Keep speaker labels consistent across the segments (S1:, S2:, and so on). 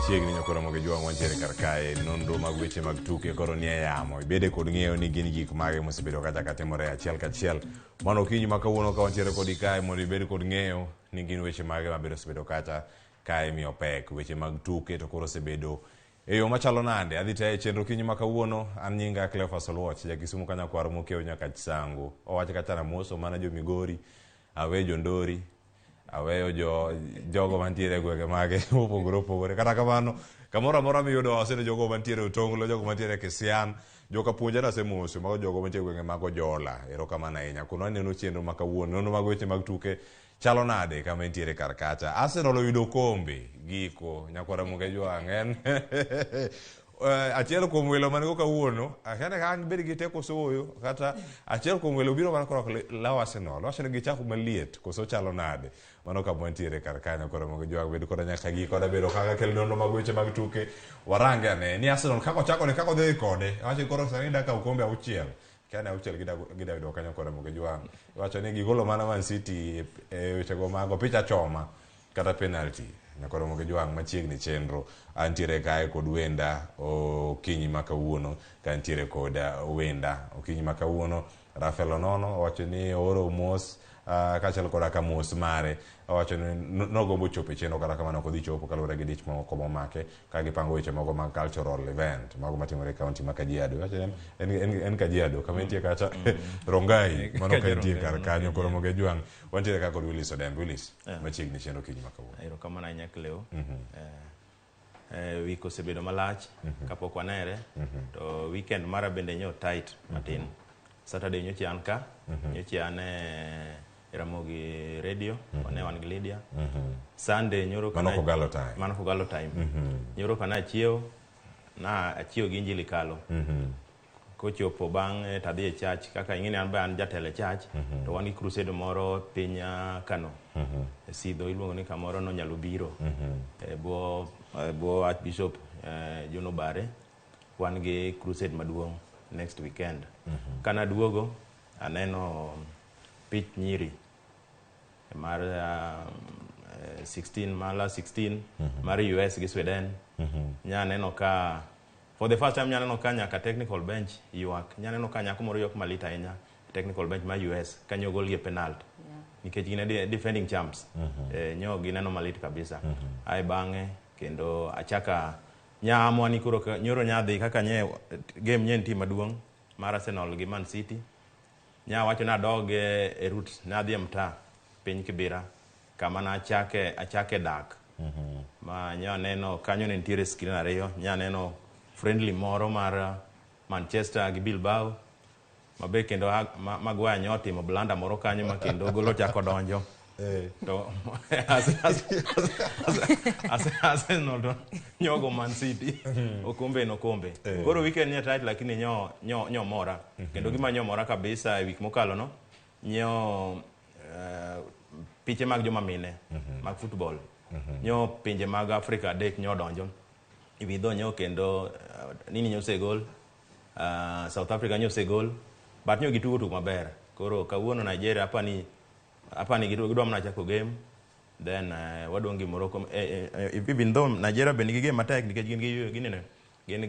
S1: machiegni nyakoro moge jwa wantiere kar kae nonro mag weche mag tuke koro nie yamo ibede kod ng'eyo ni gin gik mage mosebedo kata katimore achiel kachiel mano kinyi ma kawuono ka wantiere kodi kae mondo ibed kod ng'eyo ni gin weche mage mabedo osebedo kata kae miyo pek weche mag tuke to koro osebedo e yo machalo nade adhi tae chenro kinyi ma kawuono an nyinga Cleophas Oluoch ja Kisumu kanyakwar mokiewo nyaka Chisangu owacho kata na moso mana jo Migori awe jo Ndori aweyo jogo mantiere gwenge mage opogore opogore kata kamano kamoro amora miyudo asene jogo mantiere Otonglo jogo mantiere Kisian joka puonjana semoso mago jogo mantiere gwenge mago Jola erokamano ahinya kuno aneno chenro ma kawuono nono mag weche mag tuke chalo nade kama intiere kar kacha Arsenal oyudo kombe giko nyakwara moge jwang' en achiel kuom welo mane go kawuono akane ka bed gi teko soyo kata achiel kuom welo biro mana koro law Arsenal wachne gi chako maliet koso chalo nade mano kama intiere kar kanyo koro moge jwang' bed koro nyaka gi koda bedo kaka kel nono mag weche mag tuke warange ane ni Arsenal kako chako ne kako dhi kode wacho koro sani daka ukombe auchiel kana auchiel gida do kanyo koro moge jwang' wacho ni gigolo mana Man City e weche go mago picha choma kata penalty nyakoro moge jwang' machiegni chenro antiere kae kod wenda okinyi ma kawuono ka antiere kod wenda okinyi ma kawuono Rafael Onono wacho ni oro mos kachal koda ka mos mare wacho ni nogombo chopo chenro kata kamano kodhi chopo kaluwore gi dich moko momake ka gipango weche moko mag cultural event mago matimore e kaunti ma Kajiado wacho en Kajiado kama entie kacha Rongai mano ka entie kar kanyo koro moge jwang' wantiere ka kod Willis Odembe Willis machiegni chenro kinyi ma kawuono
S2: erokamano ahinya Cleo wik osebedo malach kapok wanere to weekend mara bende nyo tight matin Saturday nyocha an ka nyocha an Ramogi Radio wane wan gi Lydia Sunday nyoro kana mano kogalo time nyoro kana achiew gi Injili kalo kochopo bang' tadhi e church kaka ing'eni an ba an jatele church to wan gi crusade moro piny Kano e Sidho iluongo ni kamoro no nyalo biro bo Archbishop Juno Bare wan gi crusade maduong' next weekend kana duogo aneno pitch nyiri mar 16 mar US gi Sweden nya neno ka for the first time nya neno ka nyaka technical bench yuak nya neno ka nyako moro yok malita ahinya technical bench ma US kanyo gol gi penalty nikech gine defending champs nyo gineno malit kabisa ai bang'e kendo achaka nyamo ni kuro nyoro nyadhi kaka nye game nyen team maduong' mar Arsenal gi Man City nya wacho na dog e route na dhi mta piny Kibira kama na achake dak ma nya neno kanyo ne ntiere screen ariyo nya neno friendly moro mar Manchester gi Bilbao mabe kendo magwa nyoti mo blanda moro kanyo ma kendo golo chako donjo to Arsenal do nyogo Man City okombe no kombe koro weekend nya tight lakini nyo mora kendo gima nyo mora kabisa e week mokalo no nyo piche mag joma mine mag football nyo pinje mag Africa dek nyo donjo ibidho nyo kendo nini nyo segol South Africa nyo segol but nyo gitugo maber koro kawuono Nigeria apani gidwa mana chako game then wadongi Morocco even though Nigeria ben gi game matek nikech gin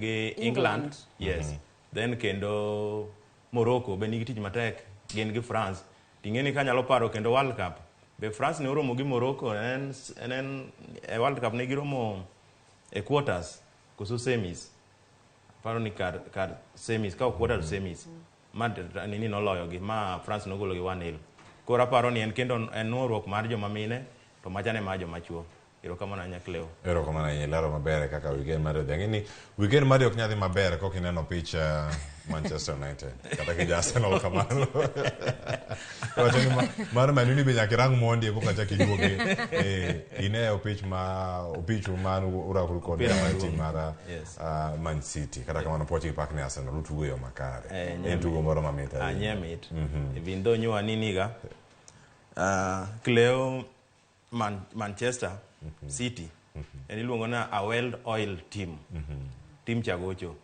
S2: gi England yes then kendo Morocco ben gi tich matek gin gi France tingeni ka nyalo paro kendo World Cup be France ne oromo gi Morocco en World Cup ne giromo e quarters koso semis paro ni kar semis ka quarters semis nini noloyo gi ma France nogolo gi 1-0 kora paro ni en kendo en nuoruok mar joma mine to machane ma joma chuo erokamano ahinya Cleo
S1: erokamano ahinya laro maber kaka weekend mar ng'ini weekend mar ok nyadhi maber kok ineno picha Manchester United kata ki Arsenal kamano wacho ni mar Man United be nyaka rang mondi ko kata kijuoge ine opich man urakul kod team mar Man City kata kamano pochi pak ne Arsenal utugo yo makare en tugo moro mamita
S2: anyamit even though nywa niniga Cleo Manchester City en iluongo na a well oil team team chagocho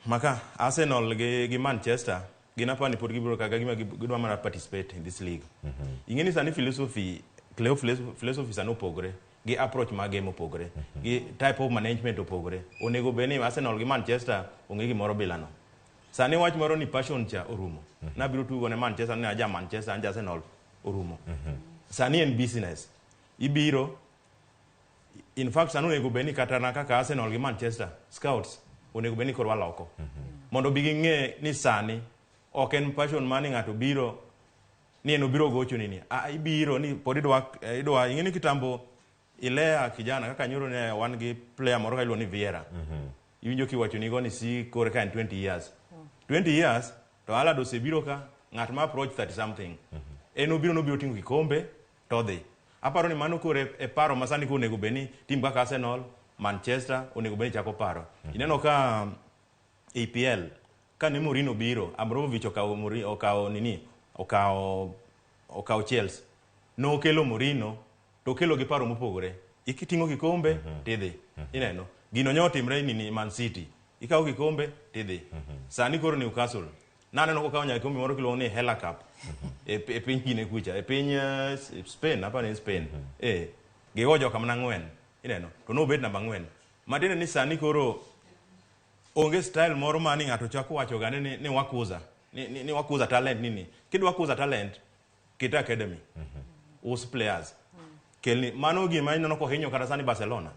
S2: maka Arsenal gi Manchester gina pani pod gibiro kaga gima gidwa mana participate in this league ingeni sani philosophy Cleo philosophy sano pogre gi approach mag game opogore gi type of management opogore. Onego bed ni Arsenal gi Manchester ong'e gimoro bilano. Sani wach moro ni passion cha orumo. Nabiro tugo ne Manchester ni aja Manchester anja Arsenal orumo. Sani en business. Ibiro in fact sani onego bed ni kata na kaka Arsenal gi Manchester scouts onego bed ni korwa loko. Mondo bi ging'e ni sani ok en passion mani ng'ato biro ni en obiro gocho nini. Ibiro ni pod idwa ing'e ni kitambo ilea kijana kaka nyoro ne wan gi player moro kailo ni Vieira. Iwinjo kiwacho ni go ni si kore ka en 20 years. 20 years to Alado osebiro ka ng'at ma approach 30 something. En obiro tingo kikombe to dhi. Aparo ni mano kore e paro masani ko onego beni tim kaka Arsenal, Manchester onego beni chako paro. Ineno ka EPL ka ne Mourinho biro, Abramovich okawo Chelsea. No okelo Mourinho to okelo gi paro mopogore. Ikitingo kikombe tidhi. Ineno gino nyotimre ni Man City. Ikawo kikombe tidhi. Sani koro Newcastle. Naneno ko kawo nya kikombe moro kiluongo ni Hela Cup. E piny kine kucha, e piny Spain, apa ni Spain. Gigojo kamna 4. Ineno to no bet namba 4. Madine ni sani koro onge style moro mani ng'ato chako wacho gane ni wakuza. Ni wakuza talent nini. Kidwa kuza talent kita academy. Us players. Kelni mano gima ineno ko hinyo kata sani Barcelona.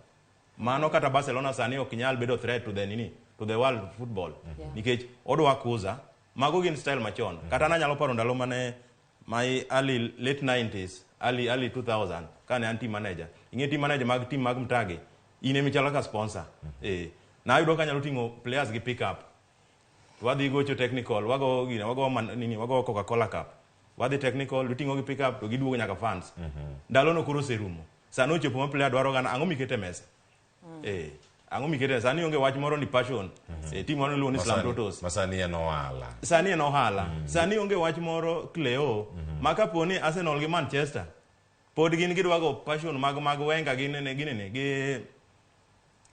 S2: Mano kata Barcelona sani ok nyal bedo threat to the world football. Nikech odwa kuza mago gin style machon. Kata na nyalo paro ndalo mane my early late 90s, early 2000 kane an team manager. Ing'e team manager mag team mag Mtage. Ine michalo ka sponsor. Na ayudo ka nyalo tingo players gi pick up. Wadhi gocho technical, wago Coca-Cola Cup. Wadhi technical, lutingo gi pick up to giduogo nyaka fans. Ndalo no kuro serumo. Sano chopo ma player dwaro gana ang'o mikete mesa. Ang'o mikete sani onge wach moro ni passion. Team moro luongo ni Slam Totos.
S1: Masani en ohala.
S2: Sani en ohala. Sani onge wach moro Cleo ma kaponi Arsenal gi Manchester pod gin gidwago passion mag Wenger gi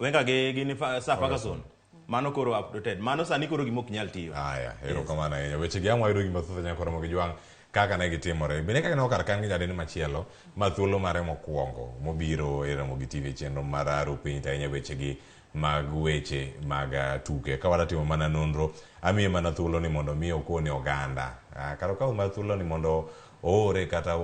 S2: Wenger gi Sir Ferguson. Mano koro updated. Mano sani koro gimok nyal tiyo.
S1: Aya, erokamano ahinya. Weche gi amwa yudo gima thoth nya koro mogi jwang kaka ne gitimore. Bende kaka ne okar kan gi jadeni machielo ma thuolo mare mokwongo mobiro e Ramogi TV chenro mar aro piny ta ahinya weche gi mag weche mag tuke. Ka wadatimo mana nonro, amiye mana thuolo ni mondo mi okone oganda. Karo ka mar thuolo ni mondo ore kata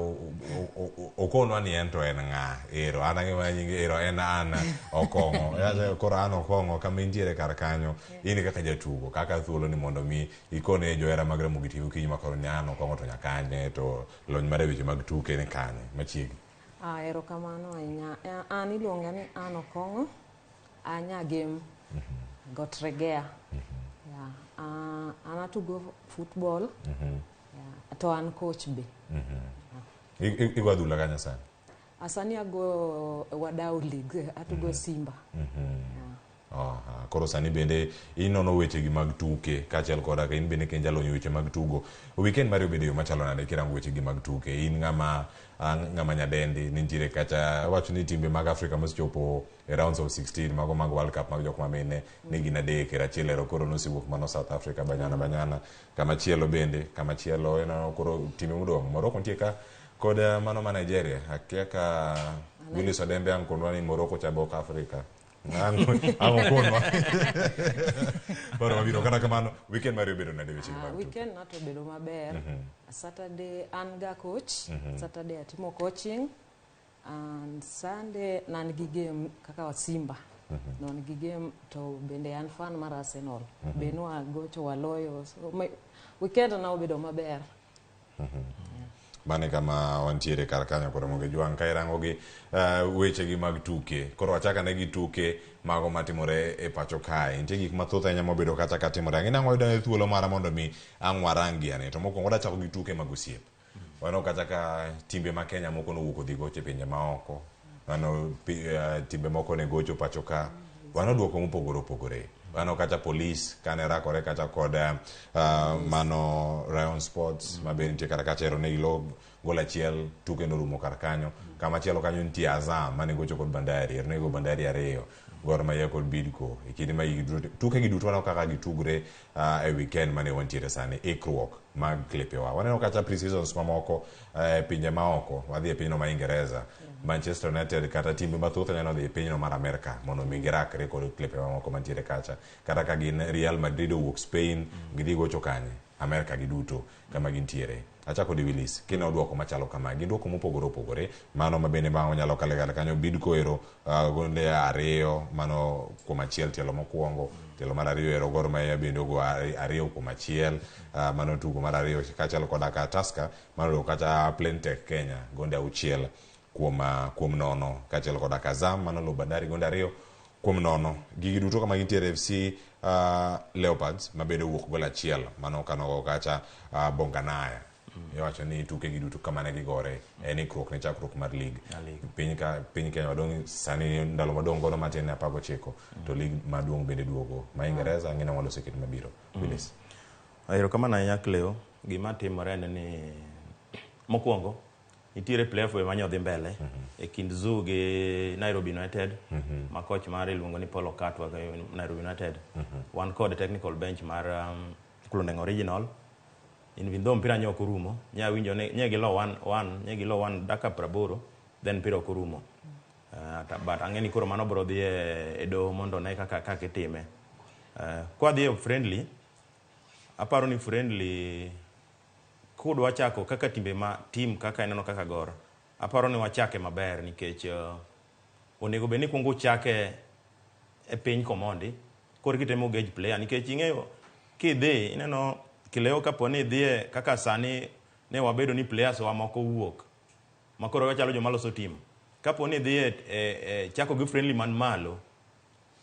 S1: okonwa ni en to en ng'a. Ero an ang'e nyinge ero en an Okongo. Koro an Okongo kama intiere kar kanyo in kaka jatugo kaka thuolo ni mondo mi ikone johera mag Ramogi TV kinyi makoro ni an Okongo to nyakanye to lony mar weche mag tuke ni kanye machiegni.
S3: Erokamano ahinya. An iluonga ni an Okongo. Anya game Gotregea. An atugo football. To an coach be.
S1: Igwa adhula kanya sani?
S3: Asani ago Wadau League, atugo Simba.
S1: Koro sani bende inono weche gi mag tuke kachiel koda ka in bende kenja lonyo weche mag tugo. Weekend mari obedo yo machalo nade kirango weche gi mag tuke. In ng'ama nyadendi nintiere kacha wacho ni timbe mag Africa mosechopo e rounds of 16 mago mag World Cup mag jok mamine ne gin adek e achiel ero koro nosiwuok mano South Africa banyana kama chielo bende kama chielo eno koro timbe modong' Morocco nitie ka kod mano ma Nigeria akia ka Willis Odembe ankonwa ni Morocco chabo ka Africa Ango konwa. Paro mabiro kata kamano weekend mari obedo nade weche mag
S3: weekend nato bedo maber. Saturday an ga coach, Saturday atimo coaching and Sunday nan gi game kaka Simba. Non gi game to bende an fan mar Arsenal. Beno agocho waloyo. So weekend na obedo maber.
S1: Mane kama wantiere kar kanyo koro moge jwang ka irango gi weche gi mag tuke. Koro achaka ne gi tuke mago matimore e pacho kae. Nitie gik mathoth ahinya mobedo kata ka timore. Ang'ina ngoyudo ne thuolo mara mondo mi ang'warangi ane. To mokwongo dachako gi tuke mag osiep. Wano kata ka timbe ma Kenya moko nowuok odhi gocho e pinje maoko. Wano timbe moko ne gocho pacho ka. Wano duoko mopogore opogore. Wano kata police kane rakore kata kod mano Rayon Sports mabeni nitie kata kachero ne ilo gol achiel tuke norumo kar kanyo. Kama chielo kanyo nitie Azam mane gocho kod Bandari, nego Bandari ariyo, Gor Mahia kod Bidco. E kinde ma tuke gi duto waneno kaka gitugre e weekend mane wantiere sani, ikruok mag klepewa. Waneno kata pre-seasons mamoko pinje maoko, wadhi e pinyno ma Ingereza, Manchester United kata timbe mathoth nyalo dhi e pinyno mar Amerika mondo mi girakre kod klepe mamoko mantiere kacha. Kata ka gin Real Madrid owuok Spain, gidhi gocho kanye Amerika giduto kama gintiere. Achako di Willis, kina oduoko machalo kama, giduoko mopogore opogore, mano mabende ma onyalo kale kanyo Bidco ero gonde ariyo, mano kuom achiel tielo mokwongo, tielo mar ariyo ero Gor Mahia bende ogo ariyo kuom achiel, mano tugo mar ariyo kachalo koda ka Tusker, mano kata Plentech Kenya gonde auchiel kuom nono, kachalo koda Azam, mano lo Bandari gonde ariyo kuom nono. Gigi duto kama gintiere FC Leopards mabende owuok gol achiel, mano kanogo kacha Bonganaya. Iwacho ni tuke gi duto kama ne gigore en ikruok ne chakruok mar league. Piny Kenya wadong' sani ndalo madong' gono matin 19 to league maduong' bende duogo ma Ingereza ng'ina walo sekit mabiro. Willis.
S2: Ayero kama na nyakleo gima timore en ni mokwongo nitiere playoff manyo dhi mbele e kind Zoo gi Nairobi United ma coach mare iluongo ni Paulo Katwa Nairobi United. Wan kod technical bench mar Klondeng Original. In vindo mpira nyok orumo, nya winjo ne nyegilo 1 daka 80, then mpira okurumo. But ang'eni koro mano bro dhi e do mondo ne kaka itime. Kwa dhi e friendly, aparo ni friendly kudwa chako kaka timbe ma team kaka eneno kaka Gor. Aparo ni wachake maber nikech onego beni kuongo chake e piny Komondi, kor kitemo gauge player nikech ing'eyo kidhi ineno kileo kaponi dhie kaka sani ne wabedo ni players wa moko wuok makoro wachalo joma loso team. Kaponi dhie chako gi friendly man malo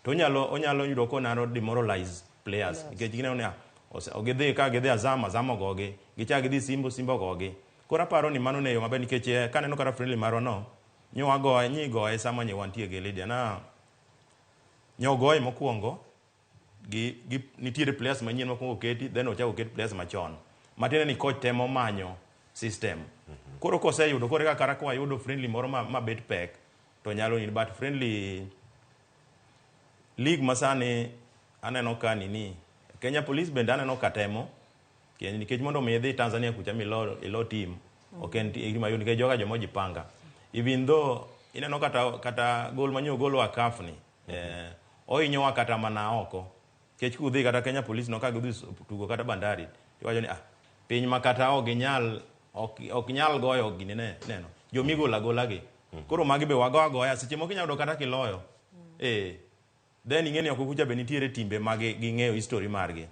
S2: to onyalo yudo ko naro demoralize players nikech gineno ni ogidhi ka gidhi Azam ogogi, gichak gidhi Simba ogogi. Koro aparo ni mano ne yo maber nikech kaneno kara friendly maro no nyowa goye sama nye wantie gi Lydia na nyogoye mokwongo nitiere players manyien mokwongo keti, then ochako keti players machon. Matiende ni coach temo manyo system. Koro koseyudo kore kaka kwa yudo friendly moro ma bet pek to nyalo ni but friendly league masani aneno ka ni Kenya Police bende aneno ka temo nikech mondo mi dhi Tanzania kucha ilo team oken gima yun nikech joga jomo jipanga. Even though ineno kata gol manyo gol wa CAF ni oinyowa kata mana oko. Kech kudhi kata Kenya Police no ka gudhi tugo kata Bandari iwacho ni piny makata ok nyal goyo gini neno jomigo gola gi koro magi be wagoya seche moko nyalo kata kiloyo then ing'eni ok kucha be nitiere timbe magi ging'eyo history margi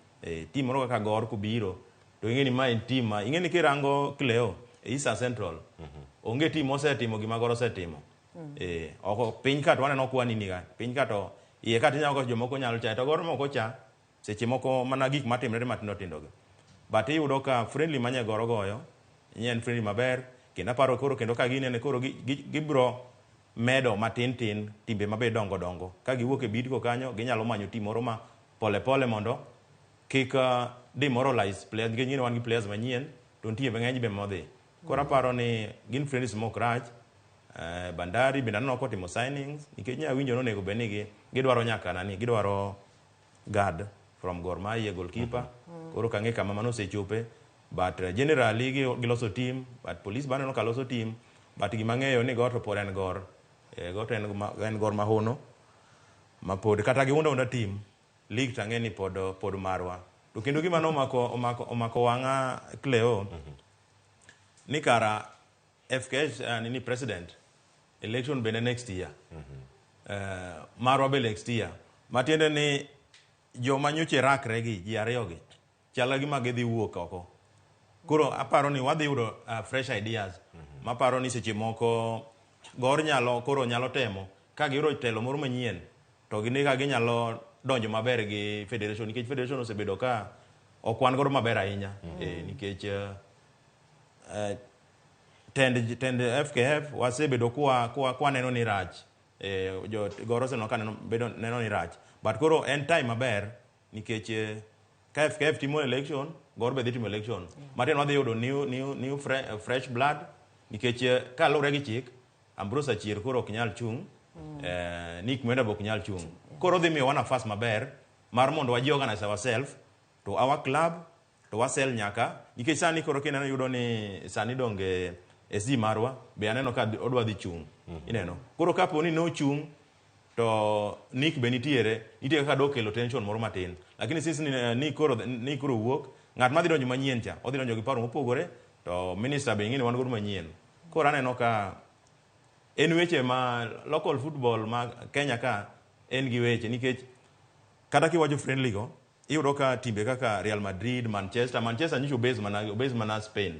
S2: team moro kaka Gor kubiro to ing'eni ma en team ing'eni kirango Cleo Eastern Central onge team osetimo gima Gor osetimo oko piny ka to waneno kwani niga piny ka to iye kata nyako jomoko nyalo cha to Gor moko cha seche moko mana gik matimre matindo tindo but iyudo ka friendly manye Gor goyo nyen friendly maber kendo aparo koro kendo ka ginene koro gibro medo matin timbe mabe dongo ka giwuok e Bidco kanyo ginyalo manyo team moro ma pole mondo kik demoralize players ng'eny wan gi players manyien to nitie ng'eny be modhi koro aparo ni gin friendly smoke rach Bandari bende aneno kotimo signings nikech nya winjo no nego benigi gidwaro nyaka nani gidwaro guard from Gor Mahia goalkeeper koro kang'e kama mano sechope but generally giloso team but police bana no kaloso team but gima ng'eyo ni Gor to pod en Gor to en Gor mahono ma pod kata giunda team league tang'eni pod marwa to kendo gima no omako wanga Cleo ni kara FKH ni president election bene next year marwa be next year matiende ni joma nyoche rakre gi ji ariyo gi chala gima gidhi wuok oko koro aparo ni wadhi yudo fresh ideas maparo ni seche moko Gor nyalo temo ka giro telo moro manyien to ginika ginyalo donjo maber gi federation nikech federation osebedo ka okwan Gor maber ahinya nikech tend FKF wasebedo kwa neno ni rach jo Gor oseno ka neno ni rach but koro en time maber nikech KFKF timo election Gor be dhi timo election matin wadhi yudo new fresh blood nikech kaluwore gi chik Ambrose Achier koro ok nyal chung, Nick Mwenda be ok nyal chung. Koro dhi miyowa nafas maber mar mondo waji organize ourselves to our club to wasel nyaka nikech sani koro kineno yudo ni sani donge SG marwa be aneno ka odwa dhi chung. Ineno. Koro kapo ni no chung to Nick be nitie kaka do kelo tension moro matin. Lakini since ni koro wuok ng'at ma dhi donjo manyien cha odhi donjo gi paro mopogore to minister be ng'ini wan godo manyien. Koro aneno ka en weche ma local football ma Kenya ka en gi weche nikech kata kiwacho friendly go iyudo ka timbe kaka Real Madrid, Manchester nyicho base mana Spain.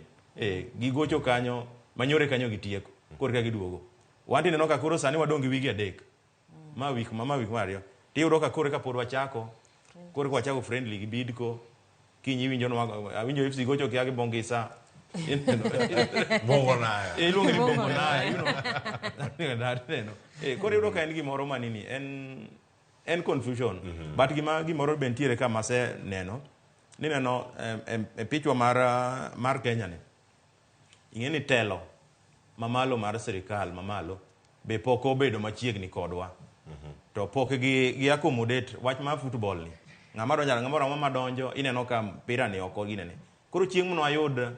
S2: Gigocho kanyo manyore kanyo gitieko. Koro ka giduogo. Wanti neno ka koro sani wadong gi wigi adek. Ma wik mario. Tiyudo ka koro ka pod wachako. Koro wachako friendly gi Bidco. Kinyi winjo FC gocho kia gi Bongisa.
S1: Bongo nayo.
S2: Iluongo ni bongo nayo. Koro iyudo ka en gimoro manini en confusion. But gimoro be ntiere ka mase neno. Nineno e pichwa mar Kenya ni. Ing'eni telo mamalo mar sirikal mamalo be pok obedo machiegni kodwa. To pok gi accommodate wach mar football ni. Ng'ama donjo ineno ka mpira ni oko ginene. Koro chieng' mno ayud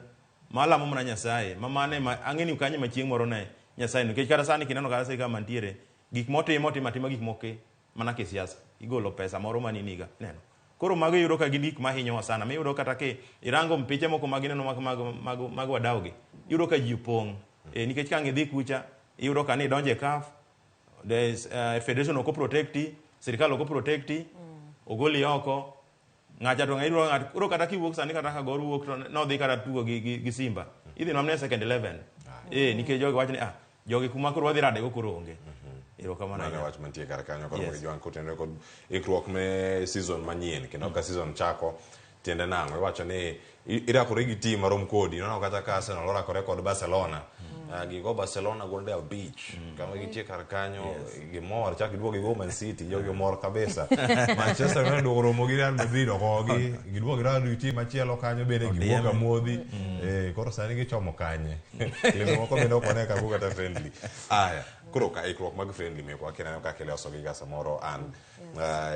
S2: malamo mana Nyasaye mamane ang'eni kanye ma chieng' moro ne Nyasaye nikech kata sani kineno kata sirikal mantiere gik motimo gik moke mana kisiasa igolo pesa moro maniniga neno. Koro mago yudo ka gin gik mahinyowa sana. Miyudo kata ke irango mpiche moko magineno mag wadawgi yudo ka ji opong'. Nikech ka ng'idhi kucha iyudo ka ni donje CAF, federation oko protecti, sirikal oko protecti, ogoli oko. Ng'acha to ng'ayudo koro kata kiwuok sani kata ka gor wuok to nodhi kata tugo gi Simba. Idhi nomne second 11. Nikech jogi wacho ni jogi kuma koro wadhi rade go koro onge.
S1: Mane wach mantie kar kanyo koro joan kotendo kod ikruok me season manyien kendo ka season chako tiende nang'o iwacho ni irakore gi team marom kodi nono kata ka Arsenal orakore kod Barcelona gigo Barcelona Golden Beach kama gitie kar kanyo gimor chak giduogo gigo Man City jogi mor kabisa Manchester United oromo gi Real Madrid ogogi giduogo gi team machielo kanyo bende gibuogo amodhi koro sani gichomo kanye lendo moko bende okone ka buga ta friendly aya koro ka ikruok mag friendly mekwa kineno ka kiloso gi gasa moro an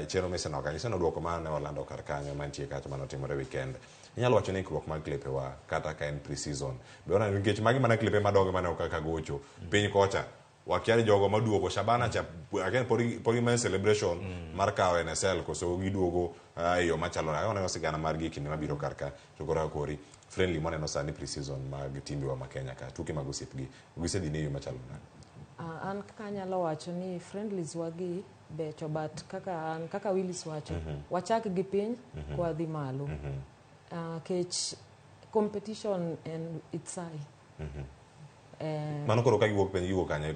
S1: chero meseno ka iseno duoko mane Orlando kar kanyo mantie kacha manotimore weekend inyalo wacho ni ikruok mag klipe wa kata ka en pre-season be ona nikech magi mana klipe madongo mane okaka gocho piny kocha wakiani jogo maduogo Shabana cha again podi men celebration mar kawo NSL koso giduogo yo machalo na ona sigana mar gi kinde mabiro karka to kora kori friendly moneno sani pre-season mag timbe wa ma Kenya ka tuke mag osipgi gisedi ne yo machalo na
S3: an kaka nyalo wacho ni friendlies wagi becho but kaka Willis wacho wachak gi piny kwa dhi malo kech competition and it's
S1: mano koro ka giwuok piny giwuok kanye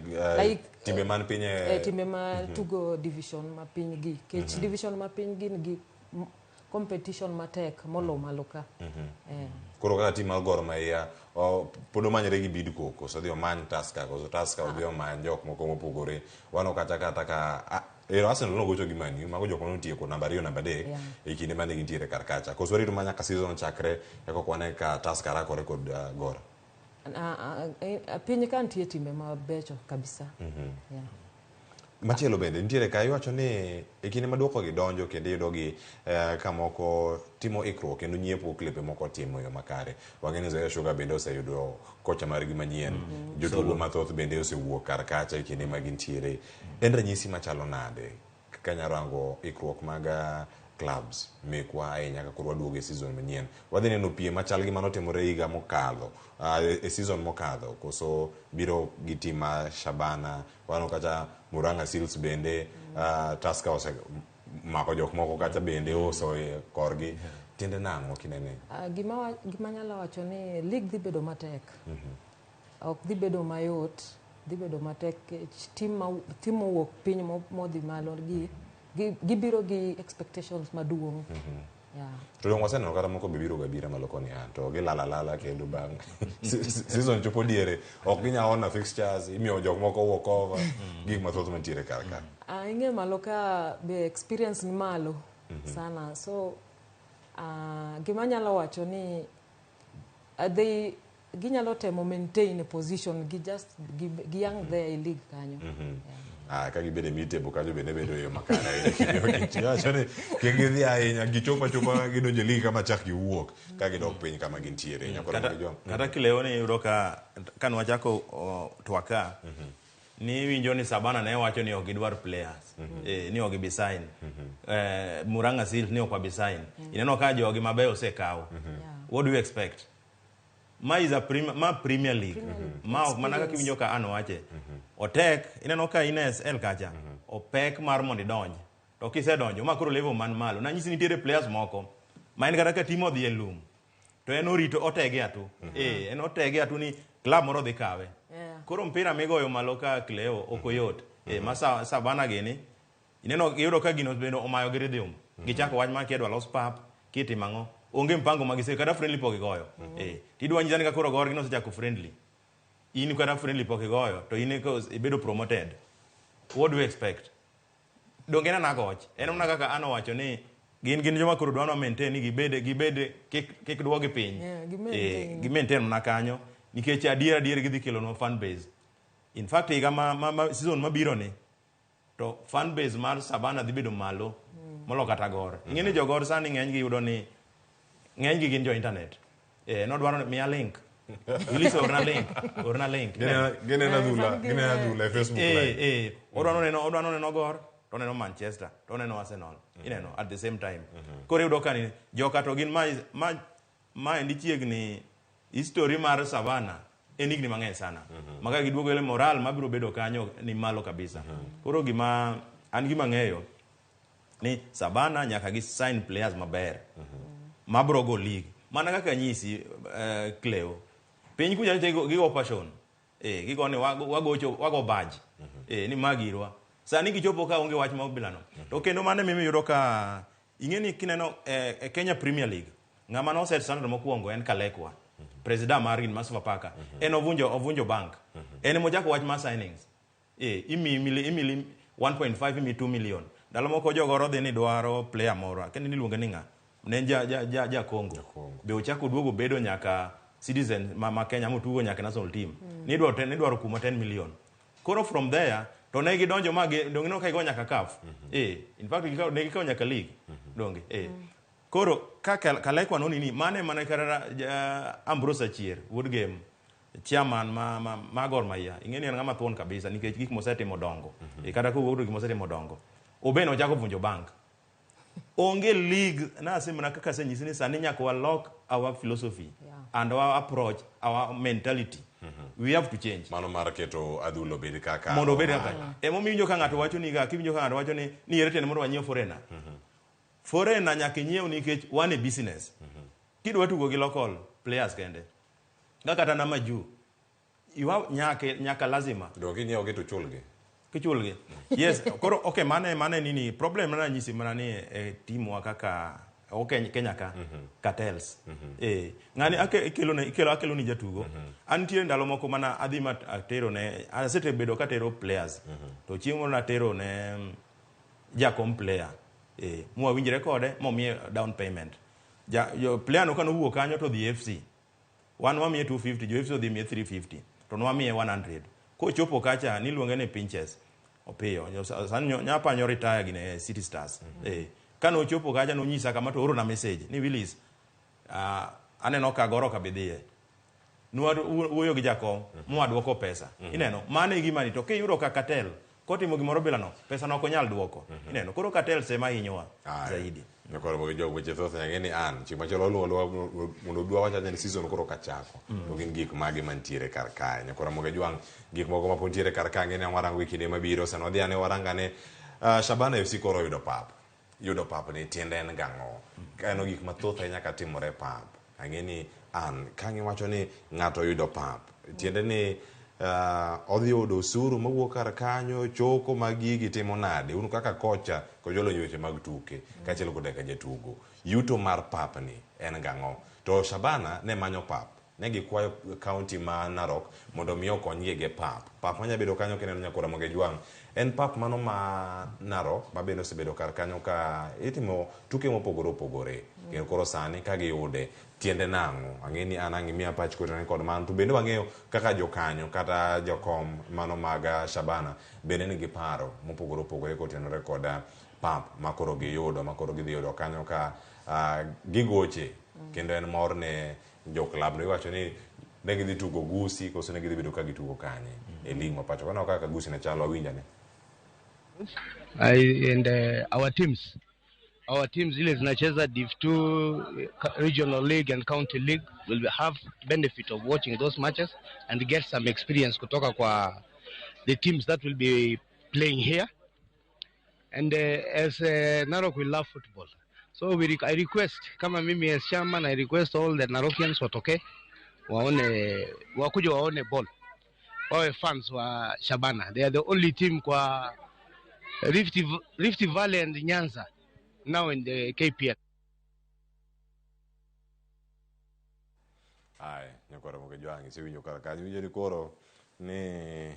S1: timbe man piny
S3: timbe ma tugo division ma piny gi kech division ma piny gin gi competition matek molo malo ka
S1: koro kaka tim mar Gor Mahia podo manyre gi Bidco koso dhi omany Tusker koso Tusker odhi omany jok moko mopogore wano kata ka Arsenal nogocho gi Man U mago jok manotieko namba 2 namba 3 e kinde mane gintiere kar kacha koso rito manya ka season chakre eko kwane ka Tusker rakore kod Gor
S3: piny ka nitie timbe mabecho kabisa
S1: machielo bende nitiere ka iwacho ni e kinde maduoko gi donjo kendo iyudo gi ka moko timo ikruok kendo nyiepo klipe moko timo yo makare wang'eni Zoya Sugar bende oseyudo kocha margi manyien jotugo mathoth bende osewuok kar kacha e kinde magintiere en ranyisi machalo nade kaka nyarango ikruok mag clubs mekwa ahinya ka koro waduogo e season manyien wadhi neno piem machal gi manotimore higa mokadho e season mokadho koso biro gi tim ma Shabana wano kata Murang'a Seals bende Tusker mako jok moko kata bende oso korgi tiende nang'o kinene
S3: gima nyalo wacho ni league dhi bedo matek ok dhi bedo mayot dhi bedo matek tim mowuok piny modhi malo gibiro gi expectations maduong'
S1: to dong waseneno kata moko bibiro gabira maloko ni to gilalala kendo bang' season chopo diere ok ginyalo na fixtures imiyo jok moko walk over gik mathoth mantiere kar ka
S3: ing'e malo ka be experience ni malo sana so gima nyalo wacho ni ginyalo temo maintain a position giyang there e league kanyo.
S1: Ka gibede mitebo kanyo bende bedo yo makare kichoni kigidhi ahinya gichopo gidonjo ligi kama chak giwuok ka gidok piny kama gintiere
S2: kata kileo ni yudo ka nwachako twaka ni winjo ni Sabana ne wacho ni ok gidwar players ni ok gibi sign Murang'a Seals ni ok wabi sign ineno ka jogi mabeyo osekaw. What do you expect? Ma is a Premier League. Ma ok mana kaka winjo ka an wache. Otek ineno ka Ines El kacha opek mar mondo idonj. To kisedonjo ma koro level man malo. Na nyisi nitiere players moko ma en kata ka timo odhi e lum. To en orito otege atu. En otege atu ni club moro dhi kawe. Koro mpira migoyo malo ka Cleo okoyot. Ma Sabana gini ineno yudo ka gino bendo omayo gi rhythm. Gichako wach ma kedwa los pap kitimango. Onge mpango magise kata friendly pok igoyo. Tidwa nyizani ka koro gor gino sechako friendly. In kata friendly pok igoyo to in ko ibedo promoted. What do you expect? Dongena nagoch. En mna kaka ano wacho ni gin joma koro dwano maintain ni gibede kik duogi piny. Gi maintain mna kanyo nikech adier gidhi kelo no fan base. In fact higa season mabiro ni to fan base mar Sabana dhi bedo malo molo kata gor. Ing'eni jogor sani ng'eny gi yudo ni ng'eny gi gin jo internet. No dwaro miya link. Ulise orna link.
S1: Gine na dhula e Facebook live.
S2: Odwano neno gor, to neno Manchester, to neno Arsenal. Ineno at the same time. Koro yudo ka ni joka to gin ma endi chiegni history mar Savana en higni mang'eny sana. Maka giduogo ele moral mabiro bedo kanyo ni malo kabisa. Koro gima ng'eyo ni Savana nyaka gi sign players maber. Mabro go league. Mana kaka nyisi Cleo. Piny kuja gigo passion. Gigo ni wago badge. Ni magirwa. Sani gichopo ka onge wach ma obilano. To kendo mane mimi yudo ka ing'eni kineno Kenya Premier League. Ng'ama no set standard mokwongo en Kalekwa. President Marin Masvapaka. En ovunjo bank. En mojako wach ma signings. Imi 1.5 imi 2 million. Dalo moko jogoro dhi ni dwaro player moro. Kendo niluonge ni ng'a. Ne ja Kongo. Be ochako duogo bedo nyaka citizen ma Kenya motugo nyaka national team. Ni dwaro kuma 10 million. Koro from there to ne gidonjo dongino ka igo nyaka CAF. In fact ne gikawo nyaka league. Donge. Koro ka Kalekwa no nini mane kara Ambrose Achier Wood Game chairman ma Gor Mahia. Ing'eni en ng'ama thuon kabisa nikech gik mosetimo dongo. Kata ko wuok gik mosetimo dongo. Obeno ochako vunjo bank. Onge league na asemana kaka senyisi ni sani nyaka walok our philosophy and our approach, our mentality. We have to change.
S1: Mano mar keto adhulo bed kaka
S2: mondo bed kaka. Momiyo ka ng'ato wacho ni kiwinjo ka ng'ato wacho ni ereten mondo wanyiew foreigner. Foreigner nyaka nyiew nikech one business. Kidwa tugo gi local players kende. Kata na maju. Iwa nyaka lazima.
S1: Donge nyiew gi to chulgi.
S2: Kichulgi. Yes, koro okay mane nini problem na nyisi mana ni timu wa kaka Kenya ka cartels. Ngani akelo ni jatugo. Antie ndalo moko mana adhima atero ne asete bedo ka tero players. To chiemo na tero ne jakom player. Mwa winjre kode momie down payment. Yo player no kano wuok kanyo to the FC. Wan wamie 250, jo FC odhi mie 350. To no wamie 100. Ko chopo kacha niluonge ni Pinches opiyo san nyapa nyo retire gine City Stars. Kano chopo kacha no nyisa kama to oro na message ni Willis aneno ka goro ka bidhie wuoyo gi jakom mo adwoko pesa. Ineno mane gima ni to ke yuro ka cartel kotimo gimoro bilano pesa no ok nyal duoko. Ineno koro cartel sema hinywa zaidi.
S1: Koro mo jogo weche thoth ng'eni an chima chalo mondo dwa wacha ni season koro kachako. To gin gik mage mantiere kar kae. Koro mo jwang gik moko ma pontiere kar kae ng'eni warango wikinde mabiro sano dhi ane warangane Shabana FC koro yudo pap ni tiende en gang'o. Kano gik mathoth nyaka timore pap. Ang'eni an kangi wacho ni ng'ato yudo pap. Tiende ni odhi yudo osuru mawuok kar kanyo choko magigi timo nade unu kaka kocha ko jolo weche mag tuke kaachiel kod ka jatugo yuto mar pap ni en gang'o. To Shabana ne manyo pap ne gikwayo county ma Narok mondo mi okonygie ge pap manya bedo kanyo kendo nyakora moge jwang en pap mano ma Narok ma bende osebedo kar kanyo ka itimo tuke mopogore kendo koro sani ka giyude tiende nang'o ang'e ni an ang'e miya pach kod mano to bende wang'eyo kaka jokanyo kata jokom mano mag Shabana bende nigi paro mopogore opogore kotenore kod pap makoro giyudo makoro gidhi yudo kanyo ka gigoche kendo en mor ne jo club no iwacho ni ne gidhi tugo Gusi koso ne gidhi bedo ka gitugo kanye e lig ma pacho kono kaka Gusi ne chalo awinjane.
S4: And our teams zile zinacheza Div 2 regional league and county league will have benefit of watching those matches and get some experience kutoka kwa the teams that will be playing here. And as Narok we love football, so I request kama mimi as chairman, I request all the Narokians watoke wakuja waone ball, wawe fans wa Shabana. They are the only team kwa Rift Valley and Nyanza now in the KPL.
S1: Ai, nyakora mokejwangi siwinjo kar kanyo winjo ni koro ni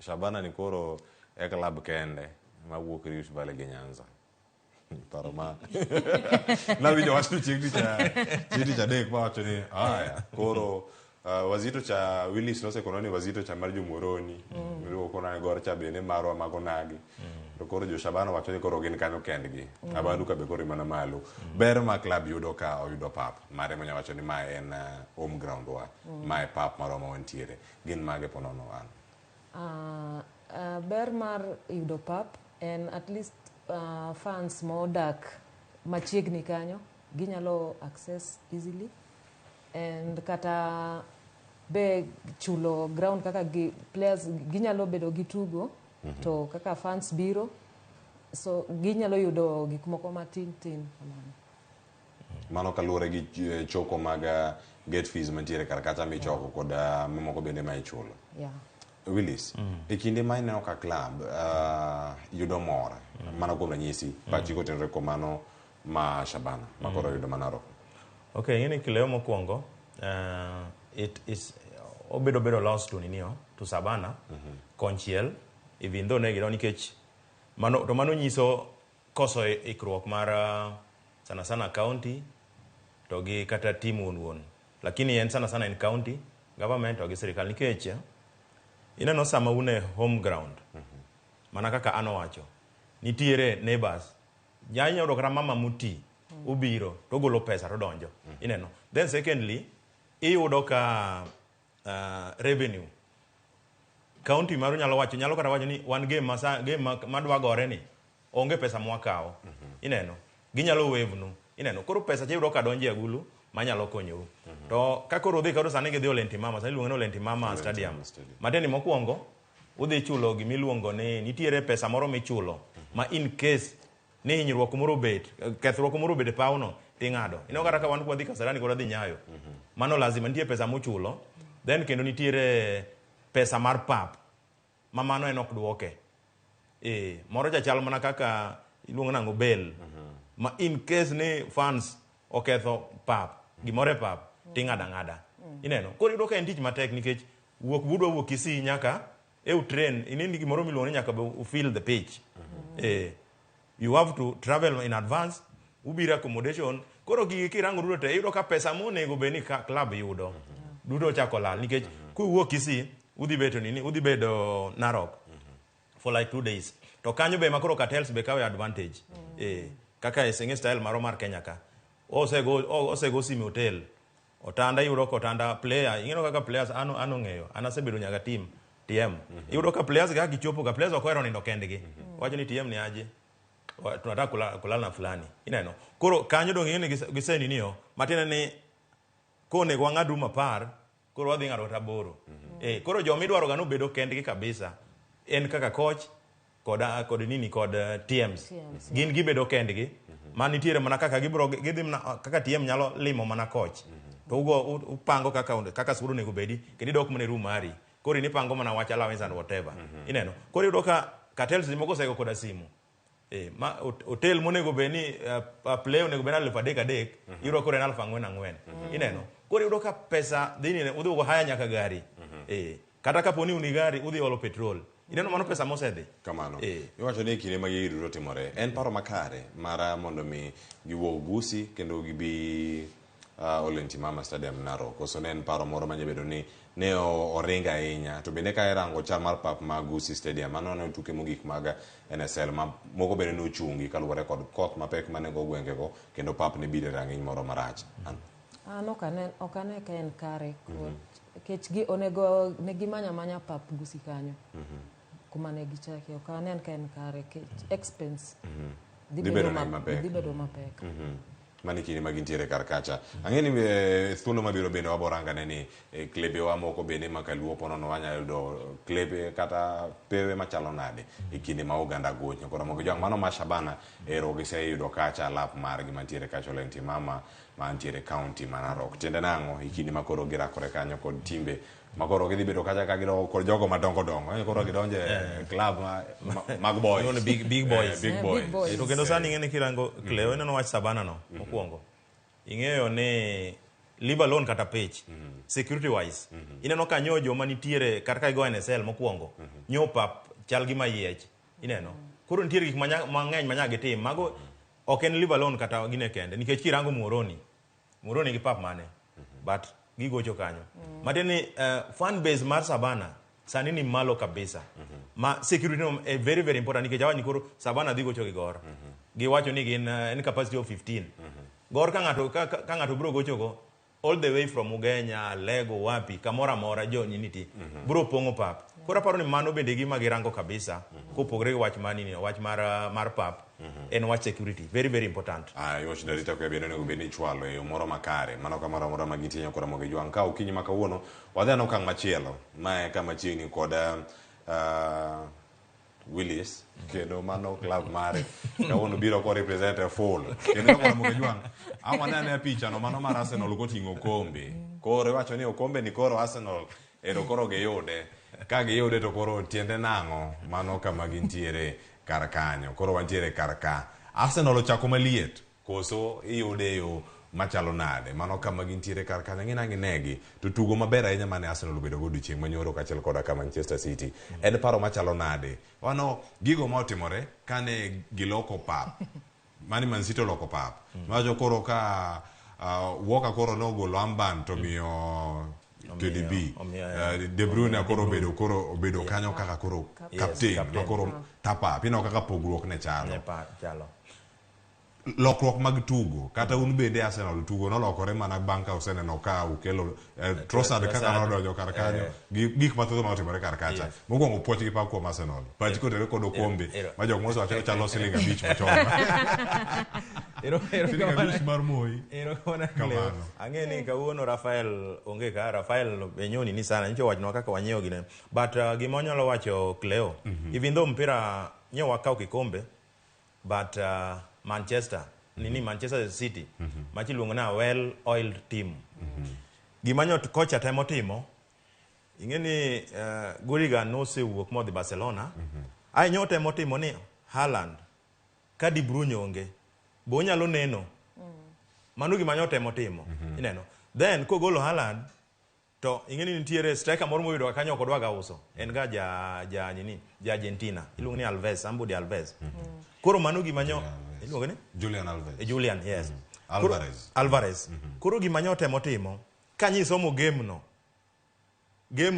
S1: Shabana ni koro e club kende mawuok Rift Valley gi Nyanza. Paro ma nawinjo wach tu chieng' tich adek mawacho ni aya koro wazito cha Willis nosekono ni wazito cha mar Jomoroni miluongo kona gor cha bende marwa magonagi to koro jo Shabana wacho ni koro gin kanyo kendgi abandu ka be koro mana malo ber ma club yudo ka oyudo pap mare manya wacho ni ma en home ground wa ma e pap marwa ma wantiere gin mage ponono an
S3: ber mar yudo pap en at least fans modak machiegni kanyo ginyalo access easily and kata be chulo ground kaka players ginyalo bedo gitugo to kaka fans biro so ginyalo yudo gik moko matin kamano.
S1: Mano kaluwore gi choko mag gate fees mantiere kar kacha michoko kod mamoko bende ma ichulo. Willis, e kinde ma ineno ka club yudo mor mana kuom ranyisi pachi kotenore ko mano ma Shabana makoro yudo mana Narok.
S2: Okay, ng'eni kileo mokwongo it is obedo loss to ninio to Shabana konchiel even though ne gidoni nikech mano nyiso koso ikruok mar sana county to gi kata team won lakini en sana in county government to gi sirikal nikech ineno sama une home ground mana kaka ano wacho nitiere neighbors nyanya yudo kata mama muti ubiro to golo pesa to donjo ineno then secondly iyudo ka revenue county maru nyalo kata wacho ni one game madwa gore ni onge pesa mwakao ineno ginyalo wave nu ineno koro pesa chiyudo ka donje agulu manyalo konyo to ka koro dhi karo sani gidhi Olentimama sani luongo ni Olentimama stadium mateni mokwongo udhi chulo gimiluongo ni nitiere pesa moro michulo ma in case ni hinyruok moro bet kethruok moro bet pauno ting'ado ino kata ka wan kwa dhi Kasarani koro dhi Nyayo mano lazima nitie pesa mochulo then kendo nitiere pesa mar pap ma mano en ok duoke moro chal mana kaka iluongo nango bel ma in case ni fans oketho pap gimore pap ting'ada ineno koro yudo ka en tich matek nikech budwa wuok Kisii nyaka train inindi gimoro miluongo ni nyaka be fill the pitch you have to travel in advance ubira accommodation koro gigi kirango duto te yudo ka pesa monego be ni club yudo duto chako lal nikech kuwuok Kisii udhi bedo Narok for like 2 days to kanyo be makoro cartels be kawe advantage kaka Esenge style maro mar Kenya ka osego simi hotel otanda yudo ko otanda player ingeno kaka players ano ng'eyo anasebedo nyaka team TM yudo ka players ga gichopo ka players okwero nindo kendgi wacho ni TM ni aje tunataka kulala na fulani ineno koro kanyo dong ngene giseni niyo matene ni kone kwa ng'adu mapar koro wadhi ng'ado taboro koro jo midwaro ga no bedo kendgi kabisa en kaka coach kod TMs gin gibedo kendgi man nitiere mana kaka gidhi kaka TM nyalo limo mana coach to upango kaka suru nego bedi kendo dok mane room mari koro nipango mana wach allowance and whatever ineno koro yudo ka cartels moko sego koda simu ma hotel monego beni play onego bena 3,000 yudo koro en 4,400 ineno koro yudo ka pesa dini udhi go haya nyaka gari kata kaponi uni gari udhi olo petrol ineno mano pesa mosedhi
S1: kamano iwacho ni kinde ma giduto timore en paro makare mara mondo mi giwuog Busi kendo gibi Ole Ntimama Stadium Narok. Koso ne en paro moro manyabedo ni ne oringa ahinya. To bende ka irango chal mar pap mag Gusii Stadium, mano ne tuke mogik mag NSL ma moko bende ne ochungi kaluwore kod koth mapek mane go gwengego kendo pap ne biro rang'iny moro marach.
S3: Ok ane ka en kare kech onego ne gimanya manya pap Gusii kanyo kuma ne gichake. Ok ane ka en kare kech expense dhi bedo mapek.
S1: Mani kini magintiere kar kacha. Ang'eni thuolo mabiro bende waborangane ni klebewa moko bende makaluo ponono wanya yudo klebe kata pewe machalo nade kinde ma oganda gocho. Koro mogo jwang mano ma Shabana ero giseyudo kacha lap margi mantiere kacha Ole Ntimama mantiere county ma Narok. Tiende nang'o kinde makoro girakore kanyo kod timbe makoro gidhi bedo kacha ka gido kod jogo madongo koro gidonje club mag boys.
S2: Big boys.
S1: Big boys.
S2: To kendo sani ing'eni kirango Cleo ineno wach Shabana no mokwongo. Ing'eyo ni leave alone kata pitch security wise ineno ka nyo joma nitiere kata ka go NSL mokwongo nyo pap chal gi mayiech ineno. Koro nitiere gik mang'eny manya gitim mago ok en leave alone kata gine kende nikech kirango Muhoroni gi pap mane but gigocho kanyo. Mateni fan base mar Shabana sani ni malo kabisa. Ma security no very very important nikech awani koro Shabana dhi gocho gi gor. Giwacho ni gin capacity of 15. Gor ka ng'ato bro gocho go all the way from Ugenya, Lego, wapi kamora mora jo nyiniti bro pongo pap. Koro paro ni mano bende gima girango kabisa kopogre wach manini wach mar pap en wach security very very important.
S1: Yosh darita kwa bene nego bene chwalo e moro makare mano kamoro moro magitinyo kora moge jwang ka ukinyi makawuono wadhi ano kang machielo ma kama chiegni kod Willis kendo mano club mare kawuono biro ko represent a full kendo kora moge jwang awanane picha no mano mar Arsenal koting'o kombe koro wacho ni okombe ni koro Arsenal ero koro giyude ka giyude to koro tiende nang'o mano kama gintiere kar kanyo. Koro wantiere kar ka Arsenal ochako maliet koso iyude yo machalo nade mano kama gintiere kar kanyo. Ng'ina negi to tugo maber ahinya mane Arsenal obedo go odiochieng' manyoro kachiel koda ka Manchester City en paro machalo nade wano gigo motimore kane giloko pap mani Man City loko pap majo koro ka Walker koro nogolo amban to miyo KDB De Bruyne koro obedo kanyo kaka koro captain to koro tapa pino kaka pogruok ne chalo lokruok mag tugo kata un bende Arsenal tugo no lokore mana bang ka oseneno ka ukelo Trossard kaka nodonjo kar kanyo gik mathoth ma otimore kar kacha mokwongo puoch gi pak kuom Arsenal pachi kotere kod okombe ma jok moso wacho chalo siling abich machon siling abich mar moi
S2: kamano. Ang'eni kawuono Rafael onge ka Rafael benyoni ni sana nicho wachno kaka wanyiewo gine but gima onyalo wacho Cleo even though mpira nyo wakao kikombe but Manchester City machi luongo na well oiled team gimanyo kocha temo timo ing'eni Guriga nosewuok modhi Barcelona ai nyo temo timo ni Haaland ka De Bruyne onge bo nyalo neno mano gimanyo temo timo ineno then kogolo Haaland to ing'eni nitiere striker moro moyudo kanyo kodwa ga uso en ga ja Argentina iluongo ni Alves koro mano gimanyo iluongo ni Julian yes Alvarez koro gimanyo temo timo kanyisomo game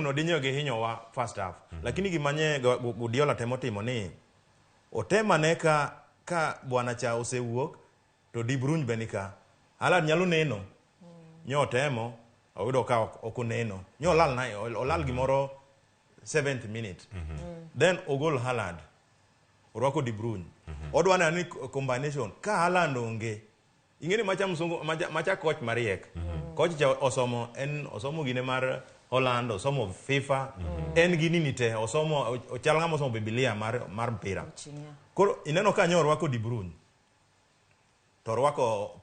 S2: no dinyo gi hinyowa first half lakini gimanye Guardiola temo timo ni otema ne ka bwana cha osewuok to De Bruyne benika Haaland nyalo neno nyo temo oyudo ka okuneno nyo olal gimoro 7th minute then ogol Haaland orwako De Bruyne odwana ni combination ka Haaland onge ing'eni macha coach mariek coach cha osomo gine mar Holland osomo FIFA en gini ni te osomo ochal ng'ama osomo Biblia mar mpira koro ineno ka nyo orwako De Bruyne to orwako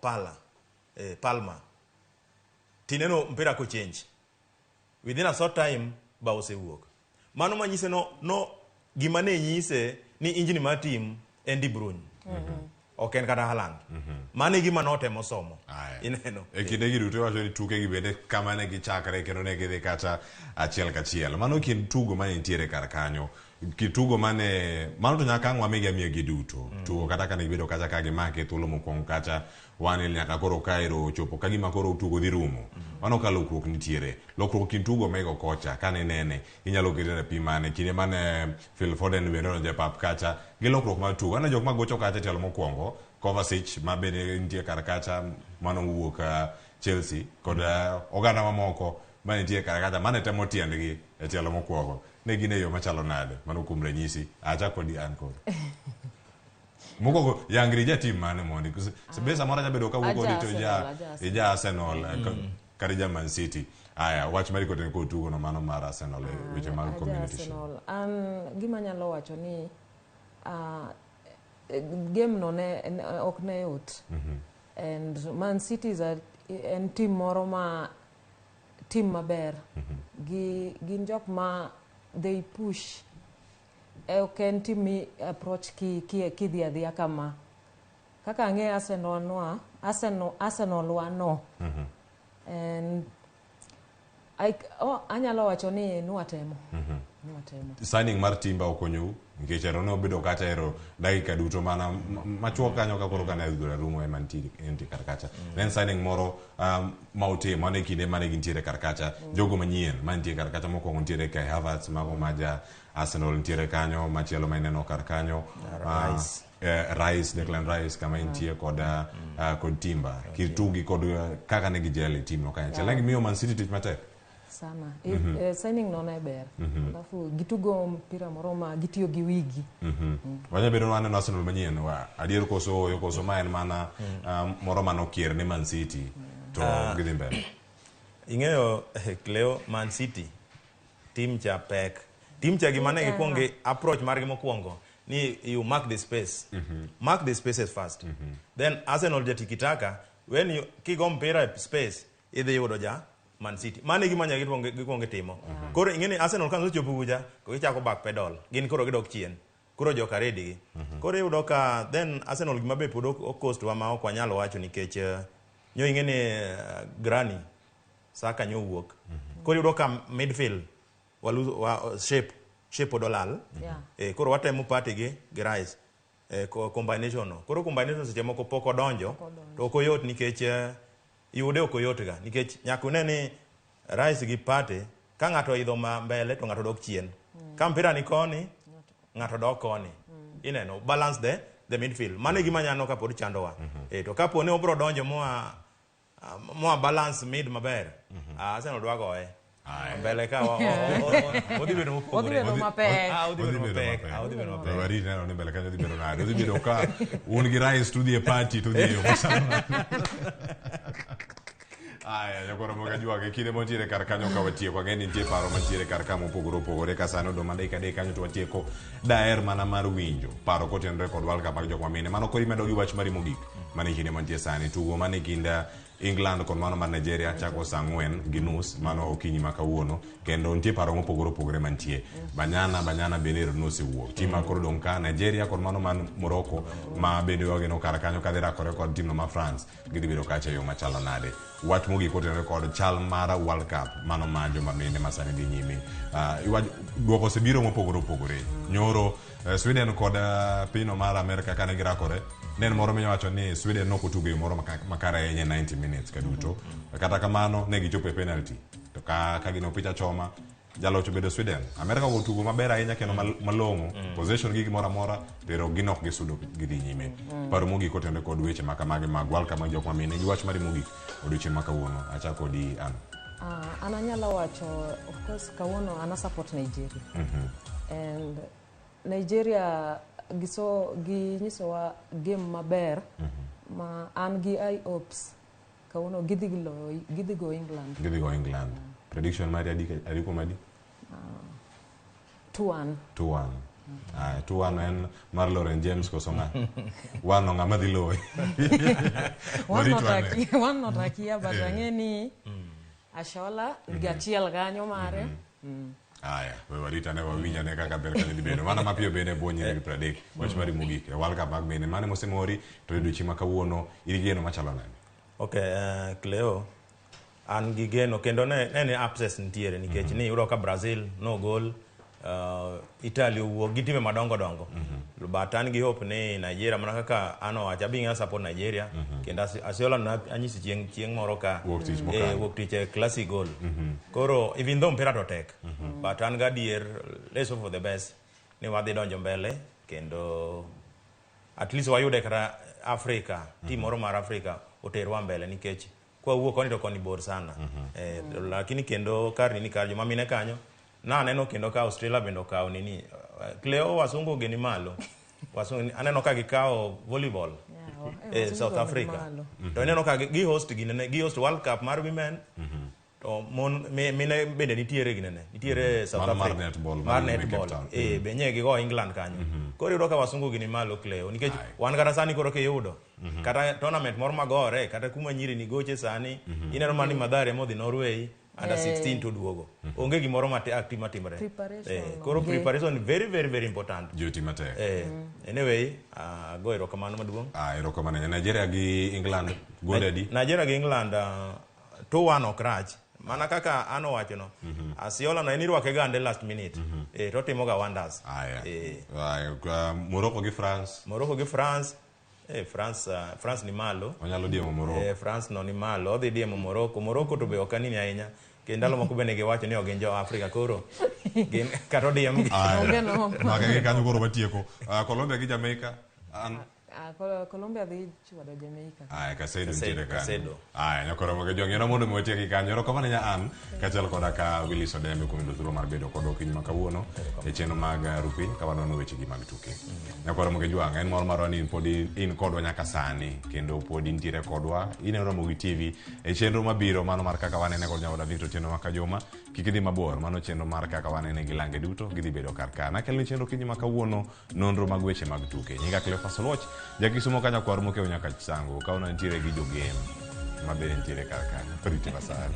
S2: Palma tineno mpira ko change within a short time ba osewuok mano manyise no gima ne nyise ni injini mar team en De Bruyne ok en kata Haaland mane gima notemo somo ineno
S1: kinde gi duto wacho ni tuke gi bende kama ne gichakre kendo ne gidhi kata achiel kachiel mano kind tugo mane nitiere kar kanyo kitugo mano to nyaka ang' wamigi amiya gi duto tugo kata ka negibedo kacha ka gimake thuolo mokwongo kacha wan nyaka koro Cairo chopo ka gima koro tugo dhi rumo mano ka lokruok nitiere lokruok kin tugo mego kocha ka nene inyalo ketere pi mane kinde mane Phil Foden bende no japap kacha gi lokruok mar tugo ana jok magocho kacha tielo mokwongo Kovacic ma bende nitie kar kacha mano wuok Chelsea kod oganda mamoko mane nitie kar kacha mane temo tiendgi e tielo mokwongo ne gin e yo machalo nade mano kuom ranyisi acha kodi an kod mokwongo yangri ja tim mane mondi be samoro jabedo ka wuok odito ija Arsenal kari ja Man City aya wach mari koten ko tugo no mano mar Arsenal weche mag community shield
S3: an gima nyalo wacho ni game no ne ok ne yot and Man City is en team moro team maber gin jok ma they push ok en team mi approach kidhi adhiya kama kaka ang'e Arsenal wa no and anyalo wacho ni nwatemo
S1: signing mar Timba okonyo nikech ero ne obedo kacha ero dakika duto mana machuok kanyo ka koro kane idhura rumo ema nitie kar kacha then signing moro ma otimo mane kinde mane gintiere kar kacha jogo manyien mantie kar kacha mokwongo nitiere Kai Havertz mago maja Arsenal nitiere kanyo machielo ma ineno kar kanyo Rice Declan Rice kama intie kod Timba kitugi kod kaka ne gijele tim no kanyo chalagi miyo Man City tich matek
S3: sana signing no ne ber alafu gitugo mpira moro ma gitiyo gi wigi
S1: wanya bedo wane Arsenal manyien adier koso ma en mana moro mano kier ne Man City to gidhi mbele
S2: ing'eyo Cleo Man City team cha pek team cha gimane gikwonge approach margi mokwongo ni you mark the space mark the spaces first then Arsenal jatikitaka when you kigo mpira space idhi yudo ja Man City mane gimanya gikwonge timo koro ing'eni Arsenal kan chopo kuja ko gichako back pedal gin koro gidok chien koro joka ready gi koro yudo ka then Arsenal gima be pod cost wa ma ok wanyalo wacho nikech nyo ing'eni Granny Saka nyo wuok koro yudo ka midfield shape odolal koro watemo party gi Rice combination no koro combination seche moko pok odonjo to ok oyot nikech yude ok oyot ga nikech nyaka uneni Rice gi Partey ka ng'ato idho mbele to ng'ato dok chien ka mpira ni koni ng'ato dok koni ineno balance the midfield mane gima nyano ka pod chandowa to kapo ne obro donjo moa balance mid maber Arsenal dwa goye mbele ka odhi bedo mopogore
S3: odhi bedo mapek
S2: odhi bedo mapek
S1: wari neno ni mbele kanyo odhi bedo nade odhi bedo ka un gi Rice to the party to the aya jokoro moga juage kinde montiere kar kanyo ka watieko ng'eni nitie paro mantiere kar ka mopogore opogore ka sano do madai kadai kanyo to watieko daer mana mar winjo paro kotenore kod World Cup mag jok mamine mano koro imedo gi wach mari mogik mane kinde mantie sani tugo mane kinda England kod mano mar Nigeria chako saa 4:30 mano okinyi ma kawuono kendo nitie paro mopogore opogore mantie Banyana bende nosewuok tim ma koro dong ka Nigeria kod mano man Morocco ma bende wageno kar kanyo kadhi rakore kod tim no ma France gidhi bedo kacha yo machalo nade wach mogik kotenore kod chal mar World Cup mano ma joma mine masani dhi nyime duoko osebiro mopogore opogore nyoro Sweden kod pino mar America kane girakore nen moro minyawacho ni Sweden nokotugo moro makare ahinya 90 minutes kaduto kata kamano ne gichopo e penalty to ka gino picha choma jalocho bedo Sweden America otugo maber ahinya kendo malong'o possession gi gimoro amora pero ginok gisudo gidhi nyime paro mogik kotenore kod weche makamagi mag World Cup mag jok mamine gi wach mari mogik odiochieng' ma kawuono acha kodi
S3: an anyalo wacho of course kawuono ana support Nigeria and Nigeria ginyisowa game maber ma an gi hopes kawuono gidhi go England
S1: prediction mari adiko madi
S3: 2-1
S1: 2-1 en mar Lauren James kosonga wano ng'ama dhi loye
S3: one not akia but ang'eni Ashola gachiel kanyo mare
S1: aya we warita ne wawinja ne kaka ber kanyo dhi bedo mana mapiyo bene bonyere gi 30 wach mari mogik e World Cup mag mine mane mosemori to odiochieng' ma kawuono irigeno machalo nade
S2: okay Cleo an gi geno kendo ne upsets nitiere nikech ni yudo ka Brazil no gol Italy owuok gi time madongo dongo. But an gi hope ni Nigeria mana kaka an owacho abi ng'a support Nigeria kendo Asiola na anyisi chieng moro ka wuok tich e classic goal. Koro even though mpira to tek but an ga dier let's hope for the best ni wadhi donjo mbele kendo at least wayude kata Africa team moro mar Africa oterwa mbele nikech kwa wuok koni to koni bor sana. Lakini kendo karni ni kar joma mine kanyo na aneno kendo ka Australia bendo kao nini Cleo wasungu geni malo wasungu aneno ka gikao volleyball South Africa to aneno ka gi host World Cup mar women to mon mine bende nitiere ginene nitiere South Africa mar netball benye gigo England kanyo koro yudo ka wasungu gini malo Cleo nikech wan kata sani koro ke yudo kata tournament moro magore kata kuma nyiri ni goche sani ineno mani Mathare modhi Norway under 16 to duogo onge gimoro mate active matimre koro preparation very very very important
S1: duty mate
S2: anyway go erokamano maduong
S1: erokamano Nigeria gi England goledi
S2: Nigeria gi England 2-1 okrach mana kaka ano wacho no Asiola no enirwake gande last minute to timo ga wonders
S1: Morocco gi France
S2: France ni malo
S1: onyalo diemo Morocco
S2: France no ni malo odhi diemo Morocco to be okanini ahinya kendo ndalo moko bende giwacho ni ogin jo Africa koro gin kato diem
S1: mage kanyo koro batieko Colombia gi Jamaica
S3: Colombia dhi chwado Jamaica.
S1: Kasedo ntiere kanyo. Nyakoro moge jong'eno mondo motieki kanyo. Erokamano nya an kachal koda ka Willis Odembe kuom yudo thuolo mar bedo kodwa kiny ma kawuono e chenro mag Rupiny ka wanono wechegi mag tuke. Nyakoro moge jwang' en mor marwa ni pod in kodwa nyaka sani kendo pod intiere kodwa ineno Ramogi TV e chenro mabiro mano mar kaka wanene kod nyawoda Victor chenro ma Kajoma kik idhi mabor mano chenro mar kaka wanene gi lange duto gidhi bedo kar ka. Nakelni chenro kiny ma kawuono nonro mag weche mag tuke. Nyinga Cleophas Oloch Jakisumo kanya kwar moke nyaka sango kauna ntiere gi jogem mabende ntiere kar ka riti masani